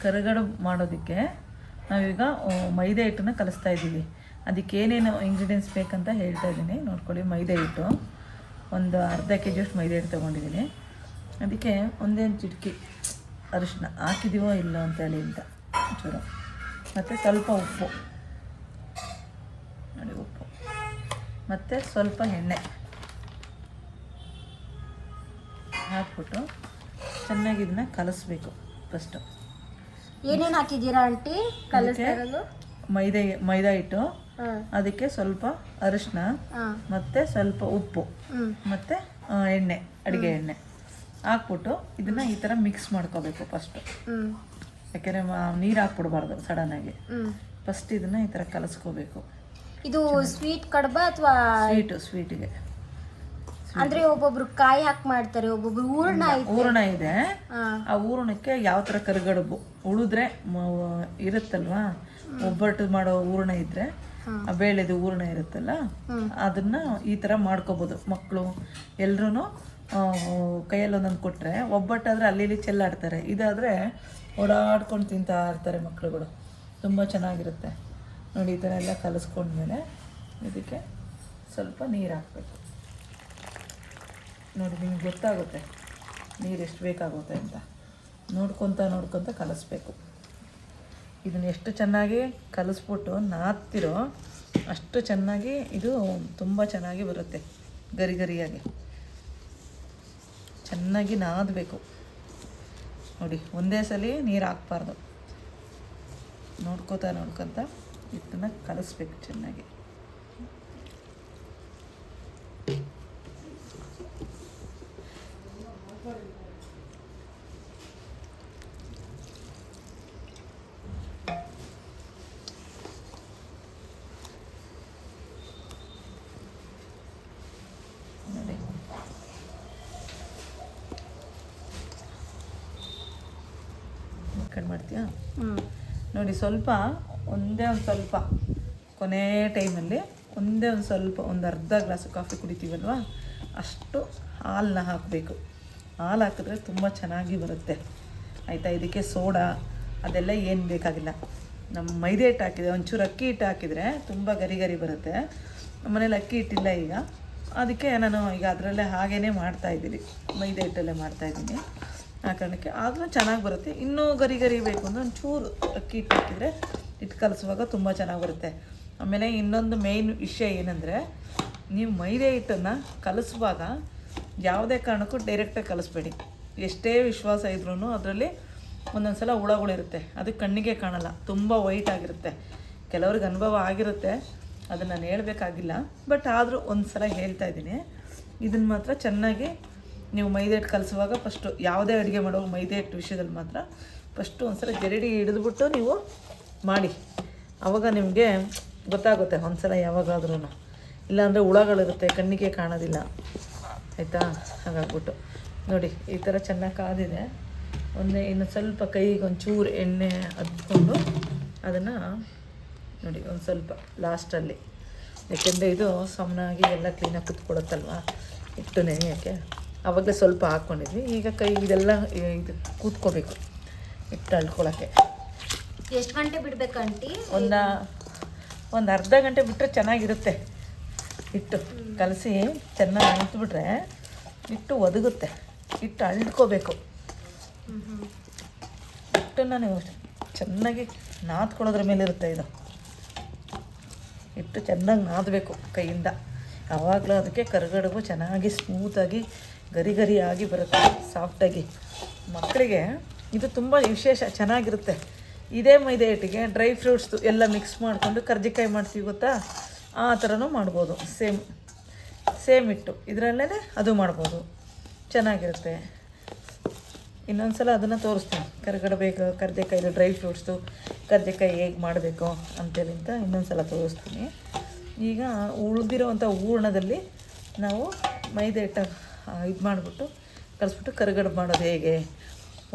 ಕರಿಗಡುಬು ಮಾಡೋದಕ್ಕೆ ನಾವೀಗ ಮೈದಾ ಹಿಟ್ಟನ್ನು ಕಲಿಸ್ತಾ ಇದ್ದೀವಿ. ಅದಕ್ಕೆ ಏನೇನು ಇಂಗ್ರೀಡಿಯೆಂಟ್ಸ್ ಬೇಕಂತ ಹೇಳ್ತಾ ಇದ್ದೀನಿ ನೋಡ್ಕೊಳ್ಳಿ. ಮೈದಾ ಹಿಟ್ಟು ಒಂದು ಅರ್ಧ kg ಅಷ್ಟು ಮೈದಾ ಹಿಟ್ಟು ತೊಗೊಂಡಿದ್ದೀನಿ. ಅದಕ್ಕೆ ಒಂದೇನು ಚಿಟಕಿ ಅರಿಶಿನ ಹಾಕಿದ್ದೀವೋ ಇಲ್ಲೋ ಅಂತೇಳಿ ಅಂತ ಚೂರು, ಮತ್ತು ಸ್ವಲ್ಪ ಉಪ್ಪು ನೋಡಿ, ಉಪ್ಪು ಮತ್ತು ಸ್ವಲ್ಪ ಎಣ್ಣೆ ಹಾಕ್ಬಿಟ್ಟು ಚೆನ್ನಾಗಿ ಇದನ್ನ ಕಲಿಸ್ಬೇಕು. ಫಸ್ಟು ಏನೇನು ಹಾಕಿದ್ದೀರಾ ಆಂಟಿ? ಕಲಿಸ್ತಾ ಮೈದಾ ಹಿಟ್ಟು, ಅದಕ್ಕೆ ಸ್ವಲ್ಪ ಅರಿಶಿನ ಮತ್ತು ಸ್ವಲ್ಪ ಉಪ್ಪು ಮತ್ತು ಎಣ್ಣೆ, ಅಡುಗೆ ಎಣ್ಣೆ ಹಾಕ್ಬಿಟ್ಟು ಇದನ್ನು ಈ ಥರ ಮಿಕ್ಸ್ ಮಾಡ್ಕೋಬೇಕು ಫಸ್ಟು. ಯಾಕೆಂದರೆ ನೀರು ಹಾಕ್ಬಿಡ್ಬಾರ್ದು ಸಡನ್ನಾಗಿ. ಫಸ್ಟ್ ಇದನ್ನು ಈ ಥರ ಕಲಿಸ್ಕೋಬೇಕು. ಇದು ಸ್ವೀಟ್ ಕಡುಬ ಅಥವಾ ಸ್ವೀಟಿಗೆ ಅಂದ್ರೆ ಒಬ್ಬೊಬ್ರು ಕಾಯಿ ಹಾಕಿ ಮಾಡ್ತಾರೆ, ಒಬ್ಬೊಬ್ರು ಹೂರಣ ಇದೆ. ಆ ಹೂರಣಕ್ಕೆ ಯಾವ ಥರ ಕರಿಗಡುಬು ಉಳಿದ್ರೆ ಇರುತ್ತಲ್ವಾ, ಒಬ್ಬಟ್ಟು ಮಾಡೋ ಹೂರಣ ಇದ್ರೆ ಆ ಬೇಳೆದು ಹೂರಣ ಇರುತ್ತಲ್ಲ, ಅದನ್ನ ಈ ಥರ ಮಾಡ್ಕೋಬೋದು. ಮಕ್ಕಳು ಎಲ್ರೂ ಕೈಯಲ್ಲಿ ಒಂದೊಂದು ಕೊಟ್ಟರೆ, ಒಬ್ಬಟ್ಟಾದರೆ ಅಲ್ಲಿ ಇಲ್ಲಿ ಚೆಲ್ಲಾಡ್ತಾರೆ, ಇದಾದರೆ ಓಡಾಡ್ಕೊಂಡು ತಿಂತಾ ಇರ್ತಾರೆ ಮಕ್ಕಳುಗಳು. ತುಂಬ ಚೆನ್ನಾಗಿರುತ್ತೆ ನೋಡಿ. ಈ ಥರ ಎಲ್ಲ ಕಲಿಸ್ಕೊಂಡ್ಮೇಲೆ ಇದಕ್ಕೆ ಸ್ವಲ್ಪ ನೀರು ಹಾಕಬೇಕು. ನೋಡಿ, ನಿಮ್ಗೆ ಗೊತ್ತಾಗುತ್ತೆ ನೀರು ಎಷ್ಟು ಬೇಕಾಗುತ್ತೆ ಅಂತ. ನೋಡ್ಕೊತ ಕಲಿಸ್ಬೇಕು. ಇದನ್ನು ಎಷ್ಟು ಚೆನ್ನಾಗಿ ಕಲಿಸ್ಬಿಟ್ಟು ನಾದ್ತಿರೋ ಅಷ್ಟು ಚೆನ್ನಾಗಿ ಇದು ತುಂಬ ಚೆನ್ನಾಗಿ ಬರುತ್ತೆ. ಗರಿ ಗರಿಯಾಗಿ ಚೆನ್ನಾಗಿ ನಾದಬೇಕು ನೋಡಿ. ಒಂದೇ ಸಲ ನೀರು ಹಾಕ್ಬಾರ್ದು. ನೋಡ್ಕೊತ ಇದನ್ನು ಕಲಿಸ್ಬೇಕು ಚೆನ್ನಾಗಿ. ಮಾಡ್ತೀಯಾ ನೋಡಿ. ಒಂದೇ ಒಂದು ಸ್ವಲ್ಪ ಕೊನೆ ಟೈಮಲ್ಲಿ ಒಂದು ಅರ್ಧ ಗ್ಲಾಸ್ ಕಾಫಿ ಕುಡಿತೀವಲ್ವ, ಅಷ್ಟು ಹಾಲನ್ನ ಹಾಕಬೇಕು. ಹಾಲು ಹಾಕಿದ್ರೆ ತುಂಬ ಚೆನ್ನಾಗಿ ಬರುತ್ತೆ ಆಯಿತಾ. ಇದಕ್ಕೆ ಸೋಡಾ ಅದೆಲ್ಲ ಏನು ಬೇಕಾಗಿಲ್ಲ. ನಮ್ಮ ಮೈದಾ ಹಿಟ್ಟು ಹಾಕಿದೆ, ಒಂಚೂರು ಅಕ್ಕಿ ಹಿಟ್ಟು ಹಾಕಿದರೆ ತುಂಬ ಗರಿ ಗರಿ ಬರುತ್ತೆ. ನಮ್ಮ ಮನೇಲಿ ಅಕ್ಕಿ ಹಿಟ್ಟಿಲ್ಲ ಈಗ, ಅದಕ್ಕೆ ನಾನು ಈಗ ಅದರಲ್ಲೇ ಹಾಗೇ ಮಾಡ್ತಾಯಿದ್ದೀನಿ, ಮೈದಾ ಹಿಟ್ಟಲ್ಲೇ ಮಾಡ್ತಾಯಿದ್ದೀನಿ. ಆ ಕಾರಣಕ್ಕೆ ಆದರೂ ಚೆನ್ನಾಗಿ ಬರುತ್ತೆ. ಇನ್ನೂ ಗರಿ ಗರಿ ಬೇಕು ಅಂದರೆ ಒಂಚೂರು ಅಕ್ಕಿ ಹಿಟ್ಟು ಹಾಕಿದರೆ ಹಿಟ್ಟು ಕಲಿಸುವಾಗ ತುಂಬ ಚೆನ್ನಾಗಿ ಬರುತ್ತೆ. ಆಮೇಲೆ ಇನ್ನೊಂದು ಮೇಯ್ನ್ ವಿಷಯ ಏನಂದರೆ, ನೀವು ಮೈದಾ ಹಿಟ್ಟನ್ನು ಕಲಿಸುವಾಗ ಯಾವುದೇ ಕಾರಣಕ್ಕೂ ಡೈರೆಕ್ಟಾಗಿ ಕಲಿಸ್ಬೇಡಿ. ಎಷ್ಟೇ ವಿಶ್ವಾಸ ಇದ್ರೂ ಅದರಲ್ಲಿ ಒಂದೊಂದು ಸಲ ಹುಳಗಳಿರುತ್ತೆ, ಅದು ಕಣ್ಣಿಗೆ ಕಾಣಲ್ಲ, ತುಂಬ ವೈಟ್ ಆಗಿರುತ್ತೆ. ಕೆಲವ್ರಿಗೆ ಅನುಭವ ಆಗಿರುತ್ತೆ, ಅದನ್ನು ನಾನು ಹೇಳಬೇಕಾಗಿಲ್ಲ. ಬಟ್ ಆದರೂ ಒಂದು ಸಲ ಹೇಳ್ತಾಯಿದ್ದೀನಿ. ಇದನ್ನು ಮಾತ್ರ ಚೆನ್ನಾಗಿ ನೀವು ಮೈದಾ ಹಿಟ್ಟು ಕಲಿಸುವಾಗ ಫಸ್ಟು ಯಾವುದೇ ಅಡುಗೆ ಮಾಡುವಾಗ ಮೈದಾ ಹಿಟ್ಟು ವಿಷಯದಲ್ಲಿ ಮಾತ್ರ ಫಸ್ಟು ಒಂದು ಸಲ ಜರಡಿ ಹಿಡಿದ್ಬಿಟ್ಟು ನೀವು ಮಾಡಿ. ಆವಾಗ ನಿಮಗೆ ಗೊತ್ತಾಗುತ್ತೆ ಒಂದು ಸಲ ಯಾವಾಗಾದ್ರೂ. ಇಲ್ಲಾಂದರೆ ಹುಳಗಳಿರುತ್ತೆ, ಕಣ್ಣಿಗೆ ಕಾಣೋದಿಲ್ಲ ಆಯಿತಾ. ಹಾಗಾಗ್ಬಿಟ್ಟು ನೋಡಿ ಈ ಥರ ಚೆನ್ನಾಗಿ ಕಾದಿದೆ. ಇನ್ನು ಸ್ವಲ್ಪ ಕೈಗೆ ಒಂಚೂರು ಎಣ್ಣೆ ಹದ್ಕೊಂಡು ಅದನ್ನು ನೋಡಿ ಒಂದು ಸ್ವಲ್ಪ ಲಾಸ್ಟಲ್ಲಿ, ಯಾಕೆಂದರೆ ಇದು ಸಮನಾಗಿ ಎಲ್ಲ ಕ್ಲೀನಾಗಿ ಕುತ್ಕೊಡುತ್ತಲ್ವ ಹಿಟ್ಟು ನೆನೆಯೋಕ್ಕೆ. ಆವಾಗಲೇ ಸ್ವಲ್ಪ ಹಾಕ್ಕೊಂಡಿದ್ವಿ. ಈಗ ಕೈ ಇದೆಲ್ಲ ಇದು ಕೂತ್ಕೋಬೇಕು ಹಿಟ್ಟು ಅಳ್ಕೊಳ್ಳೋಕ್ಕೆ. ಎಷ್ಟು ಗಂಟೆ ಬಿಡಬೇಕು ಆಂಟಿ? ಒಂದು ಅರ್ಧ ಗಂಟೆ ಬಿಟ್ಟರೆ ಚೆನ್ನಾಗಿರುತ್ತೆ. ಹಿಟ್ಟು ಕಲಸಿ ಚೆನ್ನಾಗಿ ಅಳ್ತ್ಬಿಟ್ರೆ ಹಿಟ್ಟು ಒದಗುತ್ತೆ. ಹಿಟ್ಟು ಅಳ್ಕೋಬೇಕು. ಹಿಟ್ಟನ್ನು ನೀವು ಚೆನ್ನಾಗಿ ನಾದ್ಕೊಳ್ಳೋದ್ರ ಮೇಲೆ ಇರುತ್ತೆ ಇದು. ಹಿಟ್ಟು ಚೆನ್ನಾಗಿ ನಾದಬೇಕು ಕೈಯಿಂದ, ಯಾವಾಗಲೂ ಅದಕ್ಕೆ ಕರಿಗಡುಬು ಚೆನ್ನಾಗಿ ಸ್ಮೂತಾಗಿ ಗರಿ ಗರಿಯಾಗಿ ಬರುತ್ತೆ, ಸಾಫ್ಟಾಗಿ. ಮಕ್ಕಳಿಗೆ ಇದು ತುಂಬ ವಿಶೇಷ, ಚೆನ್ನಾಗಿರುತ್ತೆ. ಇದೇ ಮೈದಾ ಹಿಟ್ಟಿಗೆ ಡ್ರೈ ಫ್ರೂಟ್ಸ್ದು ಎಲ್ಲ ಮಿಕ್ಸ್ ಮಾಡಿಕೊಂಡು ಕರ್ಜಿಕಾಯಿ ಮಾಡ್ತೀವಿ ಗೊತ್ತಾ, ಆ ಥರನೂ ಮಾಡ್ಬೋದು. ಸೇಮ್ ಹಿಟ್ಟು ಇದರಲ್ಲೇ ಅದು ಮಾಡ್ಬೋದು, ಚೆನ್ನಾಗಿರುತ್ತೆ. ಇನ್ನೊಂದು ಸಲ ಅದನ್ನು ತೋರಿಸ್ತೀನಿ, ಕರ್ಜಿಕಾಯಿದು ಡ್ರೈ ಫ್ರೂಟ್ಸ್ದು ಕರ್ಜಿಕಾಯಿ ಹೇಗೆ ಮಾಡಬೇಕು ಅಂತೇಳಿ ಅಂತ ಇನ್ನೊಂದು ಸಲ ತೋರಿಸ್ತೀನಿ. ಈಗ ಉಳಿದಿರೋವಂಥ ಹೂರಣದಲ್ಲಿ ನಾವು ಮೈದಾ ಹಿಟ್ಟು ಇದು ಮಾಡಿಬಿಟ್ಟು ಕಲಿಸ್ಬಿಟ್ಟು ಕರಿಗಡುಬು ಮಾಡೋದು ಹೇಗೆ,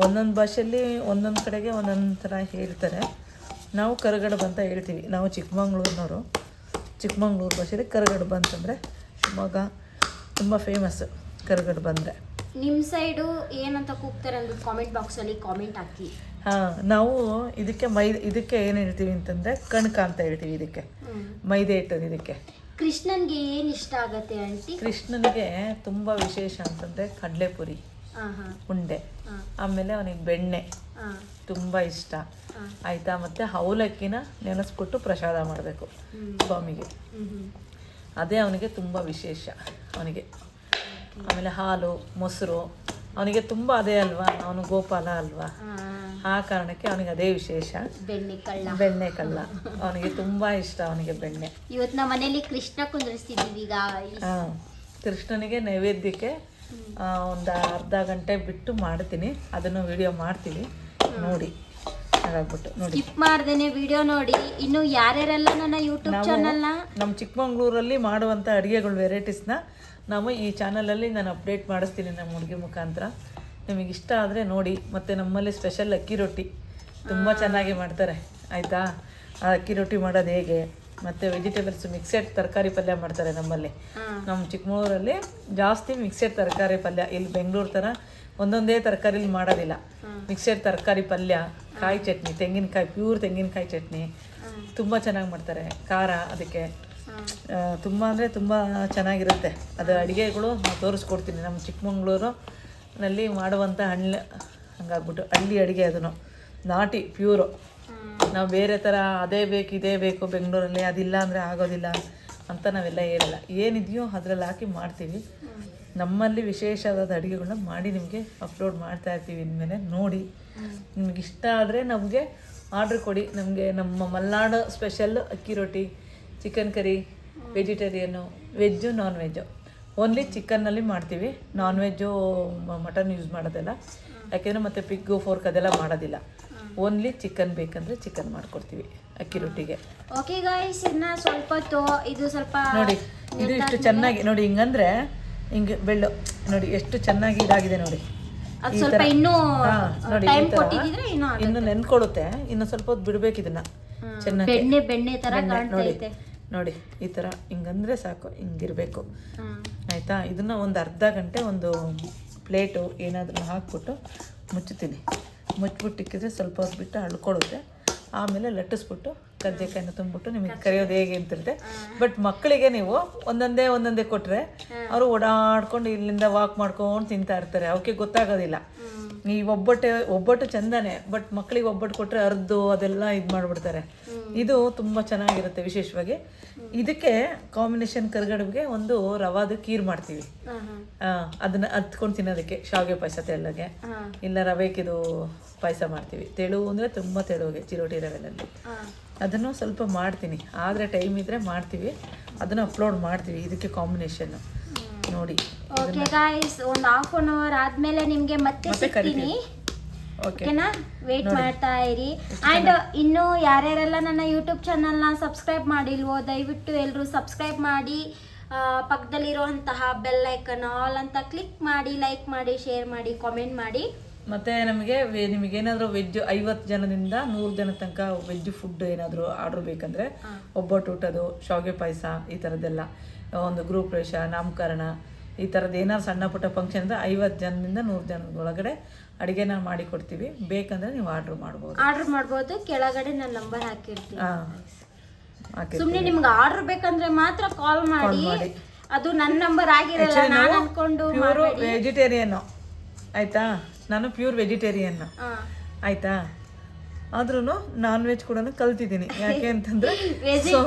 ಒಂದೊಂದು ಭಾಷೆಯಲ್ಲಿ ಒಂದೊಂದು ಕಡೆಗೆ ಒಂದೊಂದು ಥರ ಹೇಳ್ತಾರೆ. ನಾವು ಕರಿಗಡುಬು ಅಂತ ಹೇಳ್ತೀವಿ. ನಾವು ಚಿಕ್ಕಮಂಗ್ಳೂರಿನವರು. ಚಿಕ್ಕಮಂಗ್ಳೂರು ಭಾಷೆಯಲ್ಲಿ ಕರಿಗಡುಬು ಅಂತಂದರೆ ಶಿವಮೊಗ್ಗ ತುಂಬ ಫೇಮಸ್ಸು ಕರಿಗಡುಬು ಅಂದರೆ. ನಿಮ್ಮ ಸೈಡು ಏನಂತ ಕೂಗ್ತಾರೆ ಅಂದ್ಬಿಟ್ಟು ಕಾಮೆಂಟ್ ಬಾಕ್ಸಲ್ಲಿ ಕಾಮೆಂಟ್ ಹಾಕಿ. ಹಾಂ, ನಾವು ಇದಕ್ಕೆ ಏನು ಹೇಳ್ತೀವಿ ಅಂತಂದರೆ ಕಣ್ಕ ಅಂತ ಹೇಳ್ತೀವಿ. ಇದಕ್ಕೆ ಮೈದೆ ಹಿಟ್ಟು. ಇದಕ್ಕೆ ಕೃಷ್ಣನ್ಗೆ ಏನು ಇಷ್ಟ ಆಗತ್ತೆ ಆಂಟಿ? ಕೃಷ್ಣನಿಗೆ ತುಂಬ ವಿಶೇಷ ಅಂತಂದರೆ ಕಡಲೆಪುರಿ, ಉಂಡೆ, ಆಮೇಲೆ ಅವನಿಗೆ ಬೆಣ್ಣೆ ತುಂಬ ಇಷ್ಟ ಆಯಿತಾ. ಮತ್ತು ಅವಲಕ್ಕಿನ ನೆನೆಸ್ಬಿಟ್ಟು ಪ್ರಸಾದ ಮಾಡಬೇಕು ಸ್ವಾಮಿಗೆ, ಅದೇ ಅವನಿಗೆ ತುಂಬ ವಿಶೇಷ ಅವನಿಗೆ. ಆಮೇಲೆ ಹಾಲು, ಮೊಸರು ಅವನಿಗೆ ತುಂಬ ಅದೇ ಅಲ್ವಾ, ಅವನು ಗೋಪಾಲ ಅಲ್ವಾ, ಆ ಕಾರಣಕ್ಕೆ ಅವನಿಗೆ ಅದೇ ವಿಶೇಷ. ಬೆಣ್ಣೆ ಕಳ್ಳ ಅವನಿಗೆ ತುಂಬ ಇಷ್ಟ. ಅವನಿಗೆ ಬೆಣ್ಣೆ. ಇವತ್ತು ನಮ್ಮ ಮನೇಲಿ ಕೃಷ್ಣ ಕುಂದ್ರಿಸ್ತಿದ್ದೀವಿ ಈಗ. ಹಾಂ, ಕೃಷ್ಣನಿಗೆ ನೈವೇದ್ಯಕ್ಕೆ ಒಂದು ಅರ್ಧ ಗಂಟೆ ಬಿಟ್ಟು ಮಾಡ್ತೀನಿ, ಅದನ್ನು ವಿಡಿಯೋ ಮಾಡ್ತೀವಿ ನೋಡಿ. ಹಾಗಾಗ್ಬಿಟ್ಟು ನೋಡಿ, ಸ್ಕಿಪ್ ಮಾಡ್ದೇನೆ ವಿಡಿಯೋ ನೋಡಿ. ಇನ್ನು ಯಾರ್ಯಾರೆಲ್ಲ ನನ್ನ ಯೂಟ್ಯೂಬ್ ಚಾನಲ್ನ ನಮ್ಮ ಚಿಕ್ಕಮಂಗ್ಳೂರಲ್ಲಿ ಮಾಡುವಂಥ ಅಡುಗೆಗಳು ವೆರೈಟೀಸ್ನ ನಾವು ಈ ಚಾನಲಲ್ಲಿ ನಾನು ಅಪ್ಡೇಟ್ ಮಾಡಿಸ್ತೀನಿ ನಮ್ಮ ಹುಡುಗಿ ಮುಖಾಂತರ. ನಿಮಗೆ ಇಷ್ಟ ಆದರೆ ನೋಡಿ. ಮತ್ತು ನಮ್ಮಲ್ಲಿ ಸ್ಪೆಷಲ್ ಅಕ್ಕಿ ರೊಟ್ಟಿ ತುಂಬ ಚೆನ್ನಾಗಿ ಮಾಡ್ತಾರೆ ಆಯಿತಾ. ಆ ಅಕ್ಕಿ ರೊಟ್ಟಿ ಮಾಡೋದು ಹೇಗೆ, ಮತ್ತು ವೆಜಿಟೇಬಲ್ಸ್ ಮಿಕ್ಸೆಡ್ ತರಕಾರಿ ಪಲ್ಯ ಮಾಡ್ತಾರೆ ನಮ್ಮಲ್ಲಿ. ನಮ್ಮ ಚಿಕ್ಕಮಗಳೂರಲ್ಲಿ ಜಾಸ್ತಿ ಮಿಕ್ಸೆಡ್ ತರಕಾರಿ ಪಲ್ಯ. ಇಲ್ಲಿ ಬೆಂಗಳೂರು ಥರ ಒಂದೊಂದೇ ತರಕಾರಿಲಿ ಮಾಡೋದಿಲ್ಲ. ಮಿಕ್ಸೆಡ್ ತರಕಾರಿ ಪಲ್ಯ, ಕಾಯಿ ಚಟ್ನಿ, ತೆಂಗಿನಕಾಯಿ, ಪ್ಯೂರ್ ತೆಂಗಿನಕಾಯಿ ಚಟ್ನಿ ತುಂಬ ಚೆನ್ನಾಗಿ ಮಾಡ್ತಾರೆ. ಖಾರ ಅದಕ್ಕೆ ತುಂಬ ಅಂದರೆ ತುಂಬ ಚೆನ್ನಾಗಿರುತ್ತೆ. ಅದು ಅಡುಗೆಗಳು ನಾನು ತೋರಿಸ್ಕೊಡ್ತೀನಿ. ನಮ್ಮ ಚಿಕ್ಕಮಂಗ್ಳೂರಿನಲ್ಲಿ ಮಾಡುವಂಥ ಹಂಗಾಗ್ಬಿಟ್ಟು ಹಳ್ಳಿ ಅಡುಗೆ, ಅದನ್ನು ನಾಟಿ ಪ್ಯೂರು. ನಾವು ಬೇರೆ ಥರ ಅದೇ ಬೇಕು ಇದೇ ಬೇಕು ಬೆಂಗಳೂರಲ್ಲಿ ಅದಿಲ್ಲ ಅಂದರೆ ಆಗೋದಿಲ್ಲ ಅಂತ ನಾವೆಲ್ಲ ಹೇಳಲ್ಲ. ಏನಿದೆಯೋ ಅದರಲ್ಲಿ ಹಾಕಿ ಮಾಡ್ತೀವಿ. ನಮ್ಮಲ್ಲಿ ವಿಶೇಷವಾದ ಅಡುಗೆಗಳನ್ನ ಮಾಡಿ ನಿಮಗೆ ಅಪ್ಲೋಡ್ ಮಾಡ್ತಾ ಇರ್ತೀವಿ. ಇನ್ಮೇಲೆ ನೋಡಿ, ನಿಮ್ಗೆ ಇಷ್ಟ ಆದರೆ ನಮಗೆ ಆರ್ಡ್ರ್ ಕೊಡಿ. ನಮಗೆ ನಮ್ಮ ಮಲೆನಾಡು ಸ್ಪೆಷಲ್ ಅಕ್ಕಿ ರೊಟ್ಟಿ, chicken curry, vegetarian, veg, non veg. Only ಚಿಕನ್ನಲ್ಲಿ ಮಾಡ್ತೀವಿ. ನಾನ್ ವೆಜ್ಜು ಮಟನ್ ಯೂಸ್ ಮಾಡೋದಿಲ್ಲ, ಯಾಕೆಂದರೆ ಮತ್ತು ಪಿಗ್ಗು, ಫೋರ್ಕ್ ಅದೆಲ್ಲ ಮಾಡೋದಿಲ್ಲ. ಓನ್ಲಿ ಚಿಕನ್ ಬೇಕಂದರೆ ಚಿಕನ್ ಮಾಡಿಕೊಡ್ತೀವಿ ಅಕ್ಕಿ ರೊಟ್ಟಿಗೆ. ಓಕೆ ಗಾಯ್ಸ್, ಇನ್ನು ಸ್ವಲ್ಪ ಇದು ಸ್ವಲ್ಪ ನೋಡಿ, ಇದು ಇಷ್ಟು ಚೆನ್ನಾಗಿ ನೋಡಿ, ಹಿಂಗಂದರೆ ಹಿಂಗೆ ಬೆಳ್ಳು ನೋಡಿ ಎಷ್ಟು ಚೆನ್ನಾಗಿ ಇದಾಗಿದೆ ನೋಡಿ. ಈ ಥರ ನೋಡಿ, ಈ ಥರ ಇನ್ನು ನೆನ್ಕೊಡುತ್ತೆ. ಇನ್ನು ಸ್ವಲ್ಪ ಹೊತ್ತು ಬಿಡ್ಬೇಕು ಇದನ್ನ ಚೆನ್ನಾಗಿ. ನೋಡಿ ಈ ಥರ ಹಿಂಗಂದರೆ ಸಾಕು, ಹಿಂಗಿರಬೇಕು ಆಯಿತಾ. ಇದನ್ನು ಒಂದು ಅರ್ಧ ಗಂಟೆ ಒಂದು ಪ್ಲೇಟು ಏನಾದರೂ ಹಾಕ್ಬಿಟ್ಟು ಮುಚ್ಚುತ್ತೀನಿ. ಮುಚ್ಚಿಬಿಟ್ಟು ಇಕ್ಕಿದ್ರೆ ಸ್ವಲ್ಪ ಹೊತ್ತು ಬಿಟ್ಟು ಅಳ್ಕೊಳುತ್ತೆ. ಆಮೇಲೆ ಲಟ್ಟಿಸ್ಬಿಟ್ಟು ಕರ್ಜೆಕಾಯಿನ ತುಂಬಿಬಿಟ್ಟು ನಿಮಗೆ ಕರೆಯೋದು ಹೇಗೆ ಅಂತಿರುತ್ತೆ. ಬಟ್ ಮಕ್ಕಳಿಗೆ ನೀವು ಒಂದೊಂದೇ ಕೊಟ್ಟರೆ ಅವರು ಓಡಾಡ್ಕೊಂಡು ಇಲ್ಲಿಂದ ವಾಕ್ ಮಾಡ್ಕೊಂಡು ತಿಂತಾ ಇರ್ತಾರೆ. ಅವಕ್ಕೆ ಗೊತ್ತಾಗೋದಿಲ್ಲ. ಈ ಒಬ್ಬಟ್ಟು ಚಂದನೇ, ಬಟ್ ಮಕ್ಕಳಿಗೆ ಒಬ್ಬಟ್ಟು ಕೊಟ್ಟರೆ ಅರ್ದು ಅದೆಲ್ಲ ಇದು ಮಾಡಿಬಿಡ್ತಾರೆ. ಇದು ತುಂಬ ಚೆನ್ನಾಗಿರುತ್ತೆ. ವಿಶೇಷವಾಗಿ ಇದಕ್ಕೆ ಕಾಂಬಿನೇಷನ್ ಕರ್ಗಡುಬಿಗೆ ಒಂದು ರವಾದ ಖೀರ್ ಮಾಡ್ತೀವಿ. ಅದನ್ನ ಹತ್ಕೊಂಡು ತಿನ್ನೋದಕ್ಕೆ ಶಾವಿಗೆ ಪಾಯಸ ತೆಳ್ಳಗೆ, ಇಲ್ಲ ರವೆಕಿದು ಪಾಯಸ ಮಾಡ್ತೀವಿ. ತೆಳು ಅಂದರೆ ತುಂಬ ತೆಳುಗೆ ಚಿರೋಟಿ ರವೆನಲ್ಲಿ. ಅದನ್ನು ಸ್ವಲ್ಪ ಮಾಡ್ತೀನಿ, ಆದರೆ ಟೈಮ್ ಇದ್ದರೆ ಮಾಡ್ತೀವಿ. ಅದನ್ನು ಅಪ್ಲೋಡ್ ಮಾಡ್ತೀವಿ ಇದಕ್ಕೆ ಕಾಂಬಿನೇಷನ್ನು ನೋಡಿ. ಓಕೆ ಗಾಯ್ಸ್, ಒಂದು ಹಾಫ್ ಅನ್ ಅವರ್ ಆದಮೇಲೆ ನಿಮಗೆ ಮತ್ತೆ ಸಿಗ್ತೀನಿ. ಓಕೆನಾ? ವೇಟ್ ಮಾಡ್ತಾ ಇರಿ. ಆ್ಯಂಡ್ ಇನ್ನು ಯಾರ್ಯಾರೆಲ್ಲ ನನ್ನ ಯೂಟ್ಯೂಬ್ ಚಾನಲ್ನ ಸಬ್ಸ್ಕ್ರೈಬ್ ಮಾಡಿಲ್ವೋ ದಯವಿಟ್ಟು ಎಲ್ಲರೂ ಸಬ್ಸ್ಕ್ರೈಬ್ ಮಾಡಿ, ಪಕ್ಕದಲ್ಲಿರುವಂತಹ ಬೆಲ್ ಐಕನ್ ಆಲ್ ಅಂತ ಕ್ಲಿಕ್ ಮಾಡಿ, ಲೈಕ್ ಮಾಡಿ, ಶೇರ್ ಮಾಡಿ, ಕಾಮೆಂಟ್ ಮಾಡಿ. ಮತ್ತು ನಿಮಗೇನಾದರೂ ವೆಜ್ 50 ಜನದಿಂದ 100 ಜನ ತನಕ ವೆಜ್ ಫುಡ್ ಏನಾದರೂ ಆರ್ಡ್ರ್ ಬೇಕಂದರೆ, ಒಬ್ಬಟ್ಟು ಊಟದು, ಶಾವಿಗೆ ಪಾಯಸ, ಈ ಥರದ್ದೆಲ್ಲ, ಒಂದು ಗೃಹ ಪ್ರವೇಶ, ನಾಮಕರಣ, ಈ ಥರದ್ದು ಏನಾದ್ರು ಸಣ್ಣ ಪುಟ್ಟ ಫಂಕ್ಷನ್ ಅಂದರೆ 50 ಜನದಿಂದ 100 ಜನದ ಒಳಗಡೆ ಅಡುಗೆನ ಮಾಡಿ ಕೊಡ್ತೀವಿ. ಬೇಕಂದರೆ ನೀವು ಆರ್ಡ್ರ್ ಮಾಡ್ಬೋದು. ಕೆಳಗಡೆ ನಾನು ನಂಬರ್ ಹಾಕಿರ್ತೀನಿ. ಸುಮ್ಮನೆ ನಿಮ್ಗೆ ಆರ್ಡರ್ ಬೇಕಂದ್ರೆ ಮಾತ್ರ ಕಾಲ್ ಮಾಡಿ. ಅದು ನನ್ನ ನಂಬರ್ ಆಗಿರಲ್ಲ, ನಾನು ಅನ್ಕೊಂಡು. ಪ್ಯೂರ್ ವೆಜಿಟೇರಿಯನ್ನು ಆಯಿತಾ, ನಾನು ಪ್ಯೂರ್ ವೆಜಿಟೇರಿಯನ್ನು ಆಯಿತಾ. ಆದ್ರೂ ನಾನ್ ವೆಜ್ ಕೂಡ ಕಲ್ತಿದ್ದೀನಿ.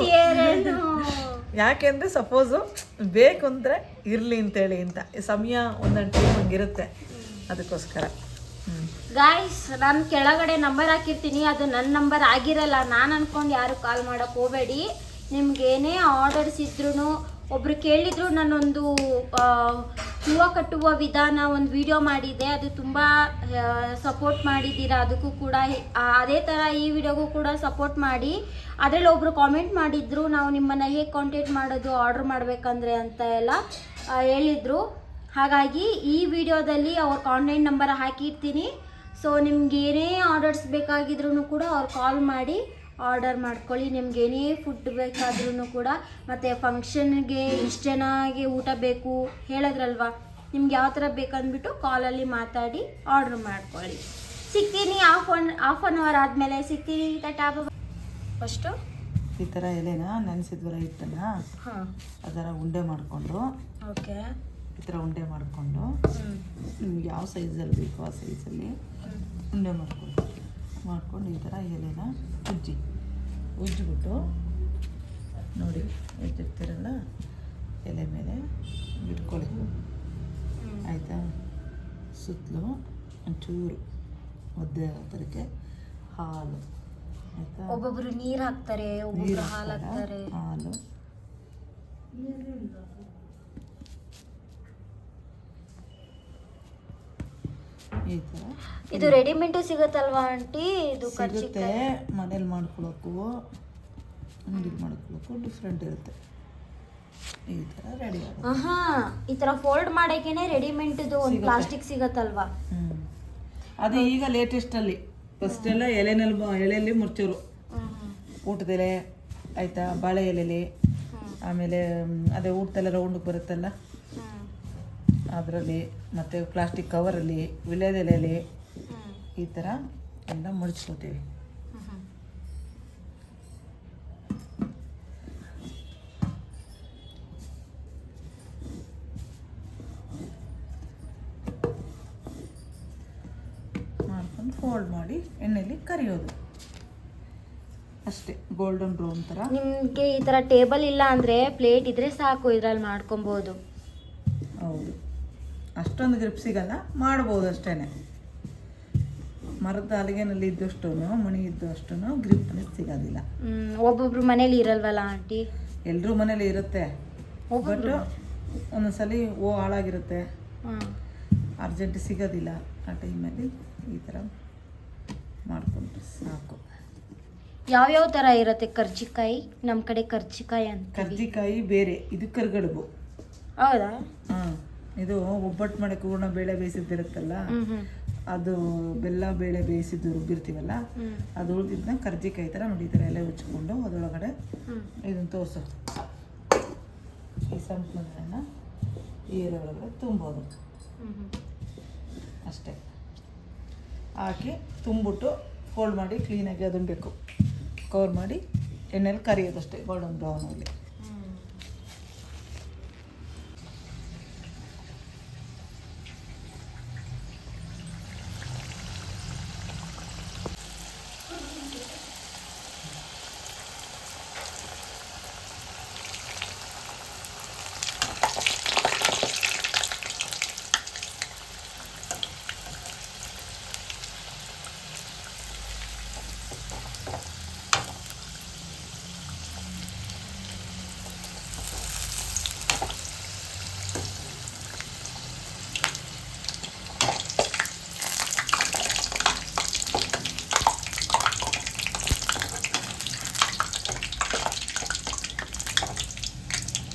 ಯಾಕೆ ಅಂತಂದರೆ ಸಪೋಸು ಬೇಕು ಅಂದರೆ ಇರಲಿ ಅಂತೇಳಿ ಅಂತ ಸಮಯ ಒಂದೊಂದು ಟೈಮ್ ಹಂಗಿರುತ್ತೆ, ಅದಕ್ಕೋಸ್ಕರ. ಗಾಯ್ಸ್, ನಾನು ಕೆಳಗಡೆ ನಂಬರ್ ಹಾಕಿರ್ತೀನಿ, ಅದು ನನ್ನ ನಂಬರ್ ಆಗಿರಲ್ಲ. ನಾನು ಅನ್ಕೊಂಡು ಯಾರು ಕಾಲ್ ಮಾಡೋಕೆ ಹೋಗಬೇಡಿ. ನಿಮ್ಗೇನೇ ಆರ್ಡರ್ಸ್ ಇದ್ರೂ, ಒಬ್ರು ಕೇಳಿದ್ರು, ನಾನೊಂದು ಹೂವು ಕಟ್ಟುವ ವಿಧಾನ ಒಂದು ವಿಡಿಯೋ ಮಾಡಿದ್ದೆ, ಅದು ತುಂಬ ಸಪೋರ್ಟ್ ಮಾಡಿದ್ದೀರಾ. ಅದಕ್ಕೂ ಕೂಡ ಅದೇ ಥರ ಈ ವಿಡಿಯೋಗೂ ಕೂಡ ಸಪೋರ್ಟ್ ಮಾಡಿ. ಅದರಲ್ಲಿ ಒಬ್ಬರು ಕಾಮೆಂಟ್ ಮಾಡಿದ್ರು, ನಾವು ನಿಮ್ಮನ್ನು ಹೇಗೆ ಕಾಂಟ್ಯಾಕ್ಟ್ ಮಾಡೋದು ಆರ್ಡ್ರ್ ಮಾಡಬೇಕಂದ್ರೆ ಅಂತ ಎಲ್ಲ ಹೇಳಿದರು. ಹಾಗಾಗಿ ಈ ವಿಡಿಯೋದಲ್ಲಿ ಅವ್ರ ಕಾಂಟ್ಯಾಕ್ಟ್ ನಂಬರ್ ಹಾಕಿರ್ತೀನಿ. ಸೊ ನಿಮ್ಗೆ ಏನೇ ಆರ್ಡರ್ಸ್ ಬೇಕಾಗಿದ್ರೂ ಕೂಡ ಅವ್ರು ಕಾಲ್ ಮಾಡಿ ಆರ್ಡರ್ ಮಾಡ್ಕೊಳ್ಳಿ. ನಿಮ್ಗೆ ಏನೇ ಫುಡ್ ಬೇಕಾದ್ರೂ ಕೂಡ. ಮತ್ತು ಫಂಕ್ಷನ್ಗೆ ಇಷ್ಟು ಜನಗೆ ಊಟ ಬೇಕು ಹೇಳಿದ್ರಲ್ವ, ನಿಮ್ಗೆ ಯಾವ ಥರ ಬೇಕಂದ್ಬಿಟ್ಟು ಕಾಲಲ್ಲಿ ಮಾತಾಡಿ ಆರ್ಡ್ರ್ ಮಾಡ್ಕೊಳ್ಳಿ. ಸಿಗ್ತೀನಿ ಹಾಫ್ ಆನ್ ಅವರ್ ಆದಮೇಲೆ ಸಿಗ್ತೀನಿ. ಟಾಟಾ ಫಸ್ಟು ಈ ಥರ ಎಲೆನ ನೆನೆಸಿದ್ವಲ್ಲ ಹಿಟ್ಟನ್ನು ಹಾಂ ಅದರ ಉಂಡೆ ಮಾಡಿಕೊಂಡು ಓಕೆ ಈ ಥರ ಉಂಡೆ ಮಾಡಿಕೊಂಡು ನಿಮ್ಗೆ ಯಾವ ಸೈಜಲ್ಲಿ ಬೇಕೋ ಆ ಸೈಜಲ್ಲಿ ಉಂಡೆ ಮಾಡ್ಕೊಂಡು ಈ ಥರ ಎಲೆನ ಉಜ್ಜಿಬಿಟ್ಟು ನೋಡಿ ಉಜ್ಜಿರ್ತೀರಲ್ಲ ಎಲೆ ಮೇಲೆ ಇಟ್ಕೊಳ್ಳಿ ಆಯಿತಾ. ಸುತ್ತಲೂ ಒಂಚೂರು ಒದ್ದೆ ಥರಕ್ಕೆ ಹಾಲು ಆಯಿತಾ. ಒಬ್ಬೊಬ್ರು ನೀರು ಹಾಕ್ತಾರೆ, ಒಬ್ಬೊಬ್ರು ಹಾಲು ಹಾಕ್ತಾರೆ. ಹಾಲು ಈ ಥರ ಇದು ರೆಡಿಮೇಡು ಸಿಗುತ್ತಲ್ವಾ ಆಂಟಿ? ಇದು ಸಿಗುತ್ತೆ. ಮನೇಲಿ ಮಾಡ್ಕೊಳ್ಳೋಕ್ಕೂ ಅಂಗಡಿಲಿ ಮಾಡ್ಕೊಳ್ಳೋಕ್ಕೂ ಡಿಫ್ರೆಂಟ್ ಇರುತ್ತೆ. ಈ ಥರ ರೆಡಿ ಆಗುತ್ತೆ. ಈ ಥರ ಫೋಲ್ಡ್ ಮಾಡೋಕ್ಕೇನೆ ರೆಡಿಮೇಡ್ದು ಒಂದು ಪ್ಲಾಸ್ಟಿಕ್ ಸಿಗತ್ತಲ್ವಾ? ಅದು ಈಗ ಲೇಟೆಸ್ಟಲ್ಲಿ ಫಸ್ಟೆಲ್ಲ ಎಲೆಯಲ್ಲಿ ಮುರ್ಚೋರು, ಊಟದೆಲೆ ಆಯಿತಾ, ಬಾಳೆ ಎಲೆಲಿ, ಆಮೇಲೆ ಅದೇ ಊಟದೆಲ್ಲ ರೌಂಡಿಗೆ ಬರುತ್ತಲ್ಲ ಅದರಲ್ಲಿ, ಮತ್ತು ಪ್ಲಾಸ್ಟಿಕ್ ಕವರಲ್ಲಿ, ವಿಳ್ಯದೆಲೆಯಲ್ಲಿ ಈ ಥರ ಎಲ್ಲ ಮುಡ್ಚ್ಕೋತೀವಿ. ಮಾಡ್ಕೊಂಡು ಫೋಲ್ಡ್ ಮಾಡಿ ಎಣ್ಣೆಯಲ್ಲಿ ಕರಿಯೋದು ಅಷ್ಟೇ. ಗೋಲ್ಡನ್ ಬ್ರೌನ್ ಥರ. ನಿಮಗೆ ಈ ಥರ ಟೇಬಲ್ ಇಲ್ಲ ಅಂದರೆ ಪ್ಲೇಟ್ ಇದ್ರೆ ಸಾಕು, ಇದ್ರಲ್ಲಿ ಮಾಡ್ಕೊಬೋದು. ಹೌದು, ಅಷ್ಟೊಂದು ಗ್ರಿಪ್ ಸಿಗಲ್ಲ, ಮಾಡ್ಬೋದು ಅಷ್ಟೇ. ಮರದ ಹಲಗೆನಲ್ಲಿ ಇದ್ದಷ್ಟು ಮಣಿ ಇದ್ದಷ್ಟು ಗ್ರಿಪ್ ಸಿಗೋದಿಲ್ಲ. ಒಬ್ಬೊಬ್ರು ಮನೇಲಿ ಇರಲ್ವಲ್ಲ ಆಂಟಿ? ಎಲ್ಲರೂ ಮನೇಲಿ ಇರುತ್ತೆ, ಬಟ್ ಒಂದೊಂದ್ಸಲಿ ಹಾಳಾಗಿರುತ್ತೆ, ಅರ್ಜೆಂಟ್ ಸಿಗೋದಿಲ್ಲ. ಆ ಟೈಮಲ್ಲಿ ಈ ಥರ ಮಾಡಿಕೊಂಡ್ರೆ ಸಾಕು. ಯಾವ್ಯಾವ ಥರ ಇರುತ್ತೆ ಕರ್ಜಿಕಾಯಿ? ನಮ್ಮ ಕಡೆ ಕರ್ಜಿಕಾಯಿ ಅಂತ. ಕರ್ಜಿಕಾಯಿ ಬೇರೆ, ಇದು ಕರ್ಗಡುಬು. ಹೌದಾ? ಹಾಂ, ಇದು ಒಬ್ಬಟ್ಟು ಮಾಡೋಕ್ಕೆ ಹೂರ್ಣ ಬೇಳೆ ಬೇಯಿಸಿದ್ದಿರುತ್ತಲ್ಲ, ಅದು ಬೆಲ್ಲ ಬೇಳೆ ಬೇಯಿಸಿದ್ದು ರುಬ್ಬಿರ್ತೀವಲ್ಲ, ಅದು ಉಳಿದಿದ್ದನ್ನ ಕರ್ಜಿಕಾಯಿ ಥರ ನೋಡಿ ಈ ಥರ ಎಲೆ ಉಚ್ಕೊಂಡು ಅದರೊಳಗಡೆ ಇದನ್ನು ತೋರಿಸು. ಈ ಸಂಪನ್ನ ಈ ಎಲೆ ಒಳಗಡೆ ತುಂಬೋದು ಅಷ್ಟೇ. ಹಾಕಿ ತುಂಬಿಟ್ಟು ಫೋಲ್ಡ್ ಮಾಡಿ ಕ್ಲೀನಾಗಿ ಅದನ್ನು ಬೇಕು ಕವರ್ ಮಾಡಿ ಎಣ್ಣೆಲಿ ಕರಿಯೋದಷ್ಟೇ ಗೋಲ್ಡನ್ ಬ್ರೌನಲ್ಲಿ.